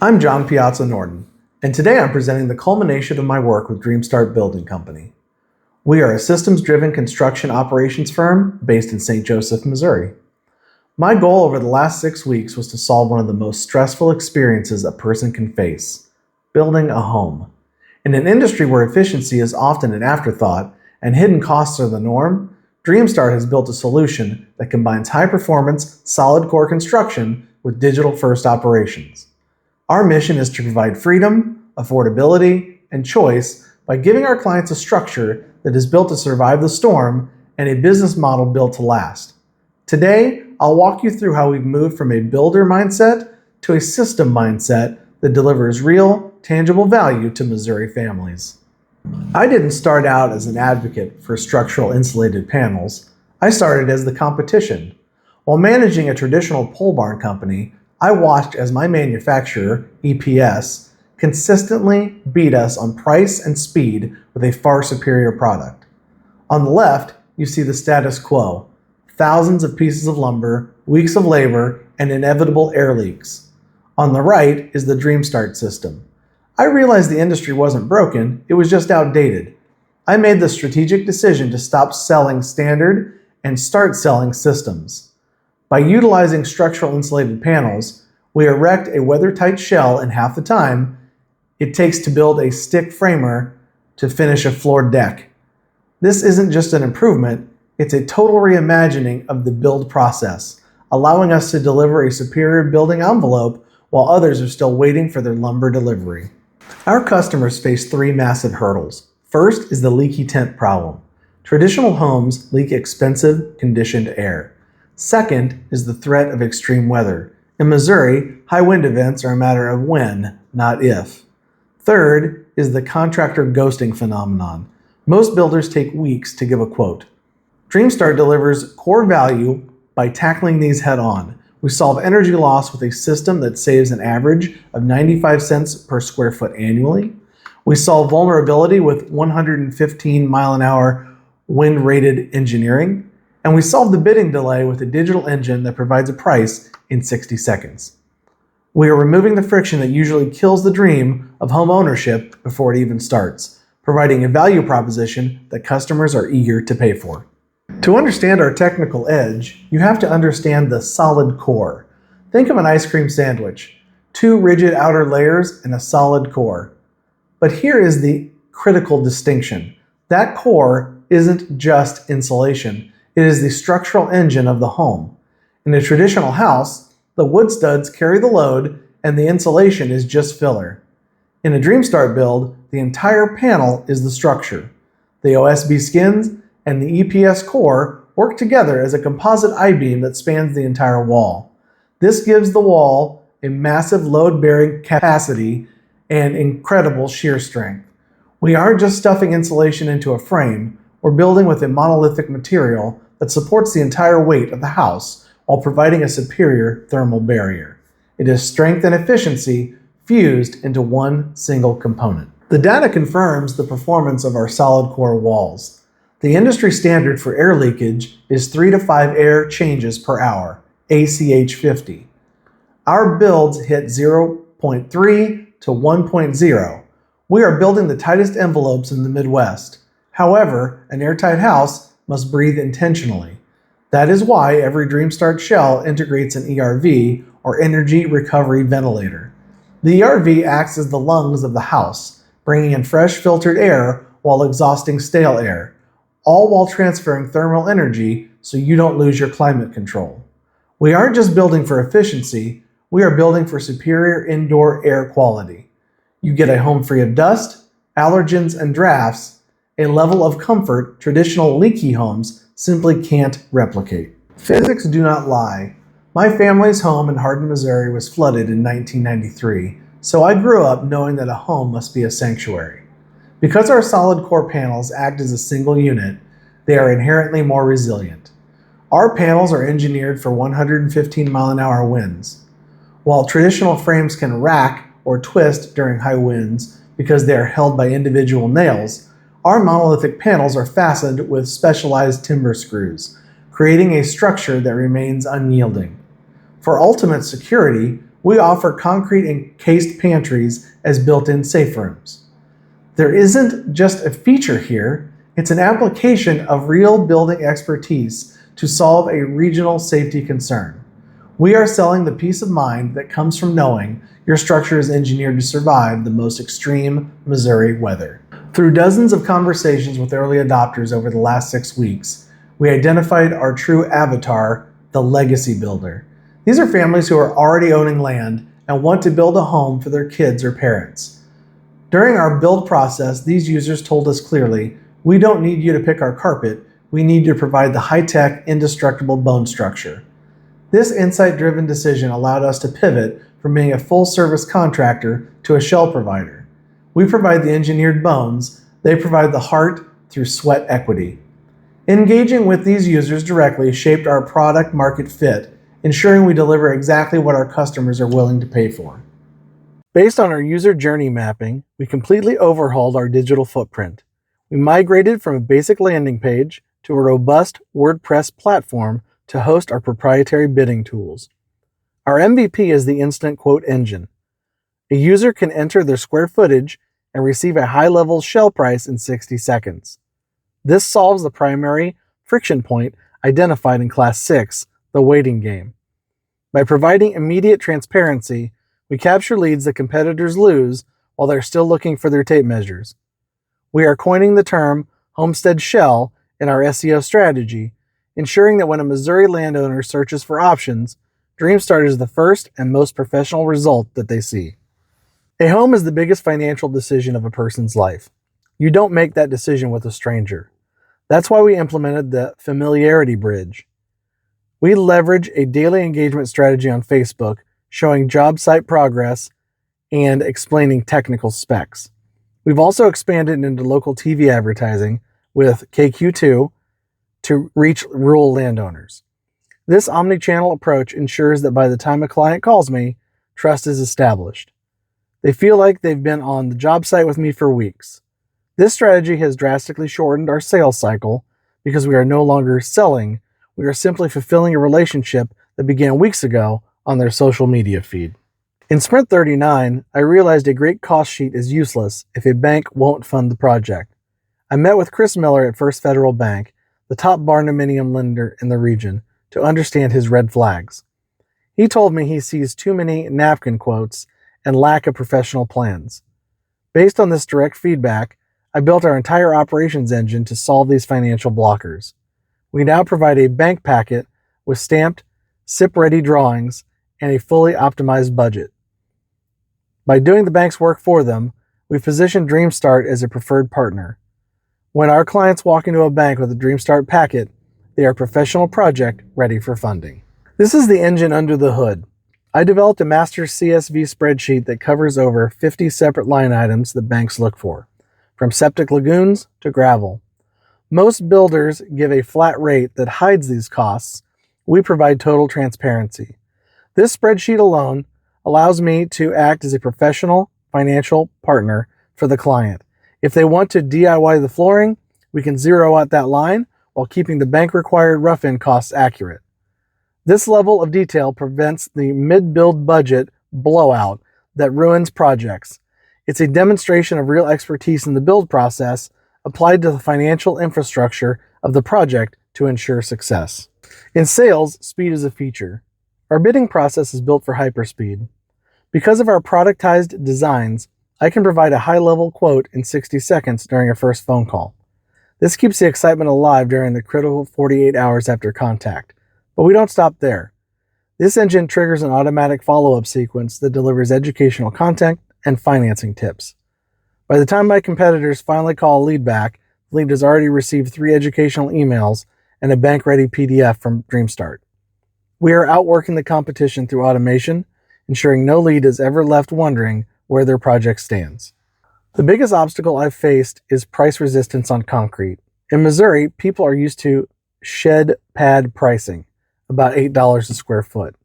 I'm John Piazza Norton, and today I'm presenting the culmination of my work with DreamStart Building Company. We are a systems-driven construction operations firm based in St. Joseph, Missouri. My goal over the last 6 weeks was to solve one of the most stressful experiences a person can face: building a home. In an industry where efficiency is often an afterthought and hidden costs are the norm, DreamStart has built a solution that combines high-performance, solid core construction with digital-first operations. Our mission is to provide freedom, affordability, and choice by giving our clients a structure that is built to survive the storm and a business model built to last. Today, I'll walk you through how we've moved from a builder mindset to a system mindset that delivers real, tangible value to Missouri families. I didn't start out as an advocate for structural insulated panels. I started as the competition. While managing a traditional pole barn company, I watched as my manufacturer, EPS, consistently beat us on price and speed with a far superior product. On the left, you see the status quo: thousands of pieces of lumber, weeks of labor, and inevitable air leaks. On the right is the DreamStart system. I realized the industry wasn't broken, it was just outdated. I made the strategic decision to stop selling standard and start selling systems. By utilizing structural insulated panels, we erect a weather-tight shell in half the time it takes to build a stick framer to finish a floored deck. This isn't just an improvement, it's a total reimagining of the build process, allowing us to deliver a superior building envelope while others are still waiting for their lumber delivery. Our customers face 3 massive hurdles. First is the leaky tent problem. Traditional homes leak expensive, conditioned air. Second is the threat of extreme weather. In Missouri, high wind events are a matter of when, not if. Third is the contractor ghosting phenomenon. Most builders take weeks to give a quote. DreamStart delivers core value by tackling these head on. We solve energy loss with a system that saves an average of 95 cents per square foot annually. We solve vulnerability with 115 mile an hour wind rated engineering. And we solve the bidding delay with a digital engine that provides a price in 60 seconds. We are removing the friction that usually kills the dream of home ownership before it even starts, providing a value proposition that customers are eager to pay for. To understand our technical edge, you have to understand the solid core. Think of an ice cream sandwich: 2 rigid outer layers and a solid core. But here is the critical distinction. That core isn't just insulation. It is the structural engine of the home. In a traditional house, the wood studs carry the load and the insulation is just filler. In a DreamStart build, the entire panel is the structure. The OSB skins and the EPS core work together as a composite I-beam that spans the entire wall. This gives the wall a massive load-bearing capacity and incredible shear strength. We aren't just stuffing insulation into a frame, we're building with a monolithic material that supports the entire weight of the house while providing a superior thermal barrier. It is strength and efficiency fused into one single component. The data confirms the performance of our solid core walls. The industry standard for air leakage is 3 to 5 air changes per hour, ACH 50. Our builds hit 0.3 to 1.0. We are building the tightest envelopes in the Midwest. However, an airtight house must breathe intentionally. That is why every DreamStart shell integrates an ERV, or energy recovery ventilator. The ERV acts as the lungs of the house, bringing in fresh filtered air while exhausting stale air, all while transferring thermal energy so you don't lose your climate control. We aren't just building for efficiency, we are building for superior indoor air quality. You get a home free of dust, allergens, and drafts, a level of comfort traditional leaky homes simply can't replicate. Physics do not lie. My family's home in Hardin, Missouri was flooded in 1993, so I grew up knowing that a home must be a sanctuary. Because our solid core panels act as a single unit, they are inherently more resilient. Our panels are engineered for 115 mile an hour winds. While traditional frames can rack or twist during high winds because they are held by individual nails, our monolithic panels are fastened with specialized timber screws, creating a structure that remains unyielding. For ultimate security, We offer concrete encased pantries as built-in safe rooms. There isn't just a feature here, it's an application of real building expertise to solve a regional safety concern. We are selling the peace of mind that comes from knowing your structure is engineered to survive the most extreme Missouri weather. Through dozens of conversations with early adopters over the last 6 weeks, we identified our true avatar, the legacy builder. These are families who are already owning land and want to build a home for their kids or parents. During our build process, these users told us clearly, we don't need you to pick our carpet, we need you to provide the high-tech, indestructible bone structure. This insight-driven decision allowed us to pivot from being a full-service contractor to a shell provider. We provide the engineered bones, they provide the heart through sweat equity. Engaging with these users directly shaped our product market fit, ensuring we deliver exactly what our customers are willing to pay for. Based on our user journey mapping, we completely overhauled our digital footprint. We migrated from a basic landing page to a robust WordPress platform to host our proprietary bidding tools. Our MVP is the instant quote engine. A user can enter their square footage and receive a high-level shell price in 60 seconds. This solves the primary friction point identified in Class 6, the waiting game. By providing immediate transparency, we capture leads that competitors lose while they're still looking for their tape measures. We are coining the term Homestead Shell in our SEO strategy, ensuring that when a Missouri landowner searches for options, DreamStart is the first and most professional result that they see. A home is the biggest financial decision of a person's life. You don't make that decision with a stranger. That's why we implemented the Familiarity Bridge. We leverage a daily engagement strategy on Facebook, showing job site progress and explaining technical specs. We've also expanded into local TV advertising with KQ2 to reach rural landowners. This omni-channel approach ensures that by the time a client calls me, trust is established. They feel like they've been on the job site with me for weeks. This strategy has drastically shortened our sales cycle because we are no longer selling, we are simply fulfilling a relationship that began weeks ago on their social media feed. In Sprint 39, I realized a great cost sheet is useless if a bank won't fund the project. I met with Chris Miller at First Federal Bank, the top barndominium lender in the region, to understand his red flags. He told me he sees too many napkin quotes and lack of professional plans. Based on this direct feedback, I built our entire operations engine to solve these financial blockers. We now provide a bank packet with stamped, SIP-ready drawings and a fully optimized budget. By doing the bank's work for them, we've positioned DreamStart as a preferred partner. When our clients walk into a bank with a DreamStart packet, they are a professional project ready for funding. This is the engine under the hood. I developed a master CSV spreadsheet that covers over 50 separate line items that banks look for, from septic lagoons to gravel. Most builders give a flat rate that hides these costs. We provide total transparency. This spreadsheet alone allows me to act as a professional financial partner for the client. If they want to DIY the flooring, we can zero out that line while keeping the bank-required rough-in costs accurate. This level of detail prevents the mid-build budget blowout that ruins projects. It's a demonstration of real expertise in the build process applied to the financial infrastructure of the project to ensure success. In sales, speed is a feature. Our bidding process is built for hyperspeed. Because of our productized designs, I can provide a high-level quote in 60 seconds during a first phone call. This keeps the excitement alive during the critical 48 hours after contact. But we don't stop there. This engine triggers an automatic follow-up sequence that delivers educational content and financing tips. By the time my competitors finally call a lead back, the lead has already received 3 educational emails and a bank-ready PDF from DreamStart. We are outworking the competition through automation, ensuring no lead is ever left wondering where their project stands. The biggest obstacle I've faced is price resistance on concrete. In Missouri, people are used to shed pad pricing, about $8 a square foot.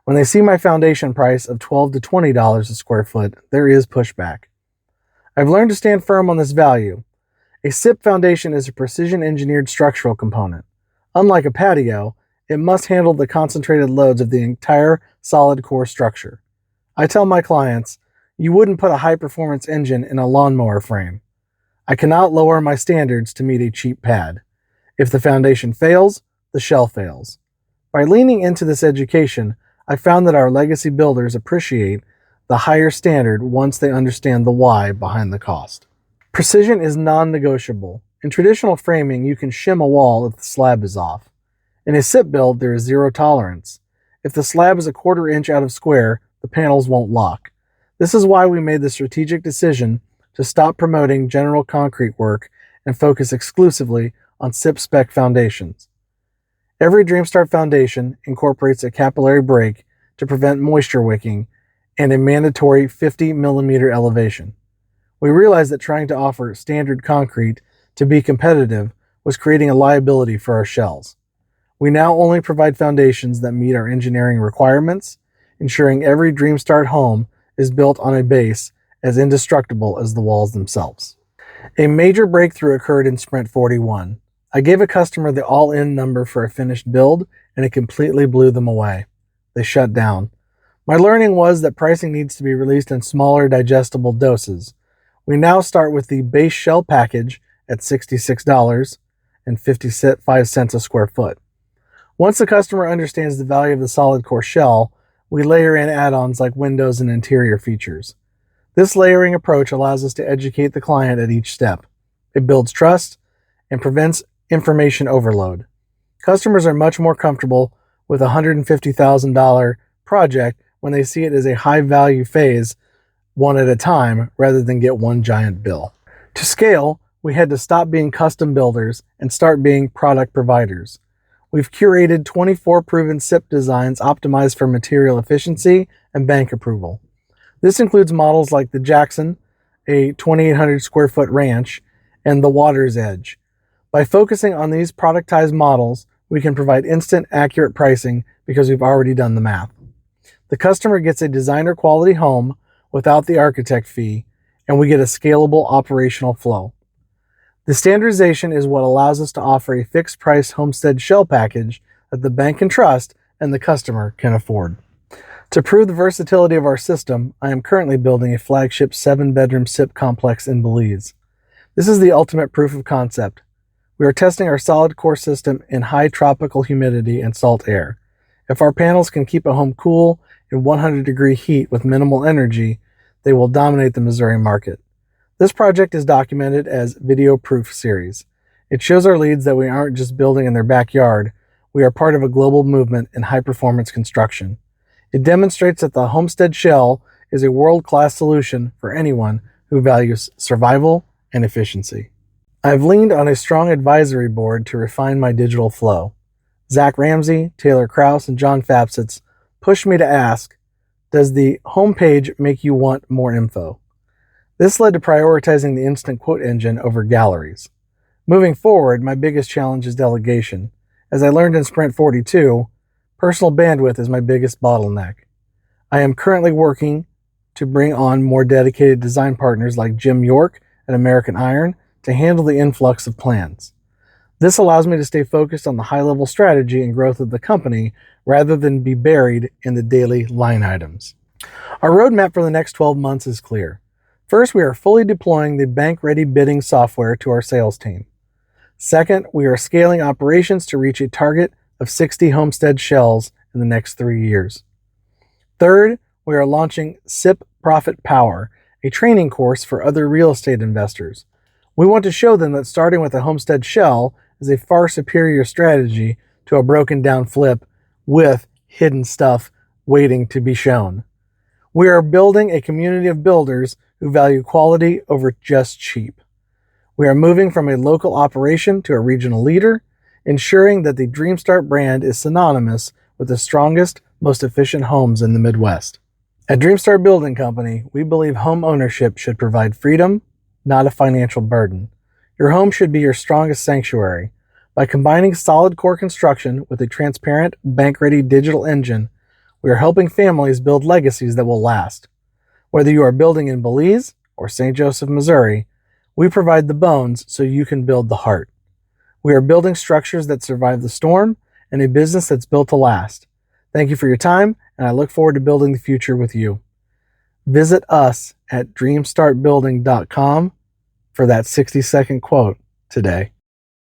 When they see my foundation price of $12 to $20 a square foot, there is pushback. I've learned to stand firm on this value. A SIP foundation is a precision-engineered structural component. Unlike a patio, it must handle the concentrated loads of the entire solid core structure. I tell my clients, you wouldn't put a high-performance engine in a lawnmower frame. I cannot lower my standards to meet a cheap pad. If the foundation fails, the shell fails. By leaning into this education, I found that our legacy builders appreciate the higher standard once they understand the why behind the cost. Precision is non-negotiable. In traditional framing, you can shim a wall if the slab is off. In a SIP build, there is zero tolerance. If the slab is a quarter inch out of square, the panels won't lock. This is why we made the strategic decision to stop promoting general concrete work and focus exclusively on SIP spec foundations. Every DreamStart foundation incorporates a capillary break to prevent moisture wicking and a mandatory 50 millimeter elevation. We realized that trying to offer standard concrete to be competitive was creating a liability for our shells. We now only provide foundations that meet our engineering requirements, ensuring every DreamStart home is built on a base as indestructible as the walls themselves. A major breakthrough occurred in Sprint 41. I gave a customer the all-in number for a finished build, and it completely blew them away. They shut down. My learning was that pricing needs to be released in smaller, digestible doses. We now start with the base shell package at $66.55 a square foot. Once the customer understands the value of the solid core shell, we layer in add-ons like windows and interior features. This layering approach allows us to educate the client at each step. It builds trust and prevents information overload. Customers are much more comfortable with a $150,000 project when they see it as a high-value phase, one at a time, rather than get one giant bill. To scale, we had to stop being custom builders and start being product providers. We've curated 24 proven SIP designs optimized for material efficiency and bank approval. This includes models like the Jackson, a 2,800 square foot ranch, and the Water's Edge. By focusing on these productized models, we can provide instant, accurate pricing because we've already done the math. The customer gets a designer quality home without the architect fee, and we get a scalable operational flow. The standardization is what allows us to offer a fixed price Homestead shell package that the bank can trust and the customer can afford. To prove the versatility of our system, I am currently building a flagship 7-bedroom SIP complex in Belize. This is the ultimate proof of concept. We are testing our solid core system in high tropical humidity and salt air. If our panels can keep a home cool in 100-degree heat with minimal energy, they will dominate the Missouri market. This project is documented as Video Proof Series. It shows our leads that we aren't just building in their backyard, we are part of a global movement in high-performance construction. It demonstrates that the Homestead shell is a world-class solution for anyone who values survival and efficiency. I've leaned on a strong advisory board to refine my digital flow. Zach Ramsey, Taylor Kraus, and John Fapsitz pushed me to ask, does the homepage make you want more info? This led to prioritizing the instant quote engine over galleries. Moving forward, my biggest challenge is delegation. As I learned in Sprint 42, personal bandwidth is my biggest bottleneck. I am currently working to bring on more dedicated design partners like Jim York at American Iron to handle the influx of plans. This allows me to stay focused on the high-level strategy and growth of the company rather than be buried in the daily line items. Our roadmap for the next 12 months is clear. First, we are fully deploying the bank-ready bidding software to our sales team. Second, we are scaling operations to reach a target of 60 Homestead shells in the next 3 years. Third, we are launching SIP Profit Power, a training course for other real estate investors. We want to show them that starting with a Homestead shell is a far superior strategy to a broken down flip with hidden stuff waiting to be shown. We are building a community of builders who value quality over just cheap. We are moving from a local operation to a regional leader, ensuring that the DreamStart brand is synonymous with the strongest, most efficient homes in the Midwest. At DreamStart Building Company, we believe home ownership should provide freedom, not a financial burden. Your home should be your strongest sanctuary. By combining solid core construction with a transparent, bank-ready digital engine, we are helping families build legacies that will last. Whether you are building in Belize or St. Joseph, Missouri, we provide the bones so you can build the heart. We are building structures that survive the storm and a business that's built to last. Thank you for your time, and I look forward to building the future with you. Visit us at dreamstartbuilding.com for that 60-second quote today.